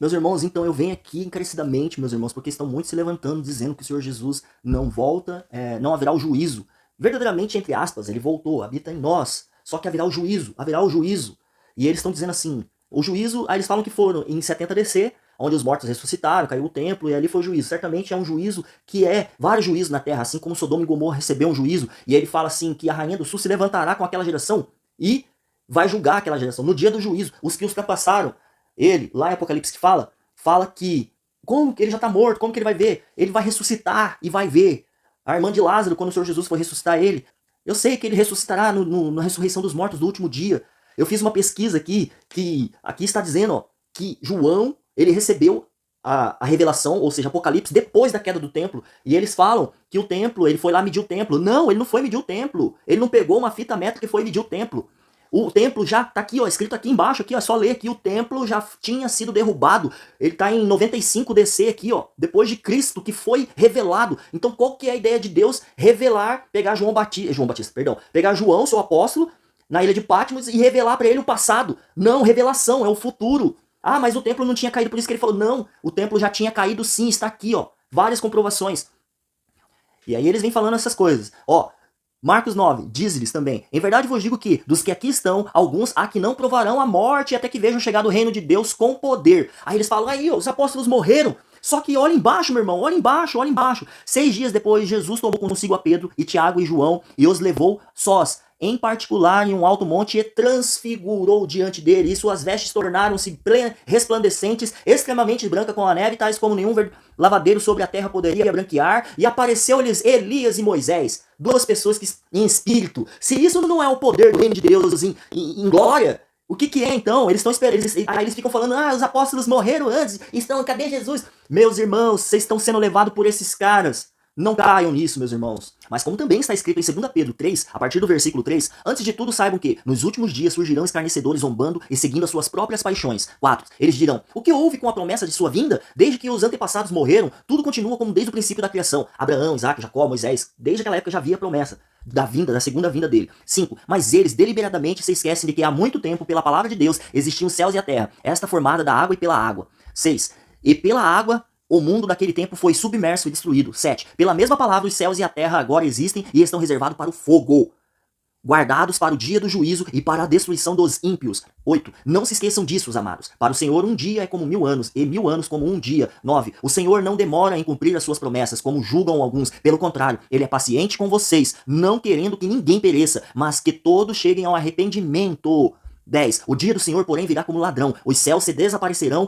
Meus irmãos, então eu venho aqui encarecidamente, meus irmãos, porque estão muitos se levantando, dizendo que o Senhor Jesus não volta, não haverá o juízo. Verdadeiramente, entre aspas, ele voltou, habita em nós, só que haverá o juízo, haverá o juízo. E eles estão dizendo assim, o juízo, aí eles falam que foram em 70 DC, onde os mortos ressuscitaram, caiu o templo, e ali foi o juízo. Certamente é um juízo que é vários juízos na terra, assim como Sodoma e Gomorra recebeu um juízo, e aí ele fala assim, que a rainha do sul se levantará com aquela geração, e vai julgar aquela geração. No dia do juízo, os que ultrapassaram, ele, lá em Apocalipse que fala que como que ele já está morto, como que ele vai ver? Ele vai ressuscitar e vai ver. A irmã de Lázaro, quando o Senhor Jesus foi ressuscitar ele, eu sei que ele ressuscitará na ressurreição dos mortos do último dia. Eu fiz uma pesquisa aqui, que aqui está dizendo ó, que João, ele recebeu a revelação, ou seja, Apocalipse, depois da queda do templo. E eles falam que o templo, ele foi lá medir o templo. Não, ele não foi medir o templo. Ele não pegou uma fita métrica e foi medir o templo. O templo já tá aqui, ó, escrito aqui embaixo, aqui, ó, só ler aqui, o templo já tinha sido derrubado. Ele tá em 95 DC aqui, ó, depois de Cristo, que foi revelado. Então, qual que é a ideia de Deus revelar, pegar pegar João, seu apóstolo, na ilha de Patmos e revelar para ele o passado? Não, revelação, é o futuro. Ah, mas o templo não tinha caído, por isso que ele falou, não, o templo já tinha caído sim, está aqui, ó, várias comprovações. E aí eles vêm falando essas coisas. Ó, Marcos 9, diz-lhes também, em verdade vos digo que, dos que aqui estão, alguns há que não provarão a morte até que vejam chegar o reino de Deus com poder. Aí eles falam, aí ó, os apóstolos morreram. Só que olha embaixo, meu irmão, olha embaixo, olha embaixo. 6 dias depois, Jesus tomou consigo a Pedro e Tiago e João e os levou sós, em particular em um alto monte, e transfigurou diante dele, e suas vestes tornaram-se resplandecentes, extremamente brancas como a neve, tais como nenhum lavadeiro sobre a terra poderia branquear, e apareceu-lhes Elias e Moisés, duas pessoas que em espírito. Se isso não é o poder do reino de Deus em glória, o que é então? Eles estão esperando, aí eles ficam falando, os apóstolos morreram antes, cadê Jesus? Meus irmãos, vocês estão sendo levados por esses caras. Não caiam nisso, meus irmãos. Mas como também está escrito em 2 Pedro 3, a partir do versículo 3, antes de tudo saibam que, nos últimos dias surgirão escarnecedores zombando e seguindo as suas próprias paixões. 4. Eles dirão, o que houve com a promessa de sua vinda? Desde que os antepassados morreram, tudo continua como desde o princípio da criação. Abraão, Isaac, Jacó, Moisés, desde aquela época já havia a promessa da segunda vinda dele. 5. Mas eles deliberadamente se esquecem de que há muito tempo, pela palavra de Deus, existiam os céus e a terra, esta formada da água e pela água. 6. E pela água o mundo daquele tempo foi submerso e destruído. 7. Pela mesma palavra, os céus e a terra agora existem e estão reservados para o fogo, guardados para o dia do juízo e para a destruição dos ímpios. 8. Não se esqueçam disso, amados. Para o Senhor um dia é como 1000 anos, e 1000 anos como um dia. 9. O Senhor não demora em cumprir as suas promessas, como julgam alguns. Pelo contrário, ele é paciente com vocês, não querendo que ninguém pereça, mas que todos cheguem ao arrependimento. 10. O dia do Senhor, porém, virá como ladrão. Os céus se desaparecerão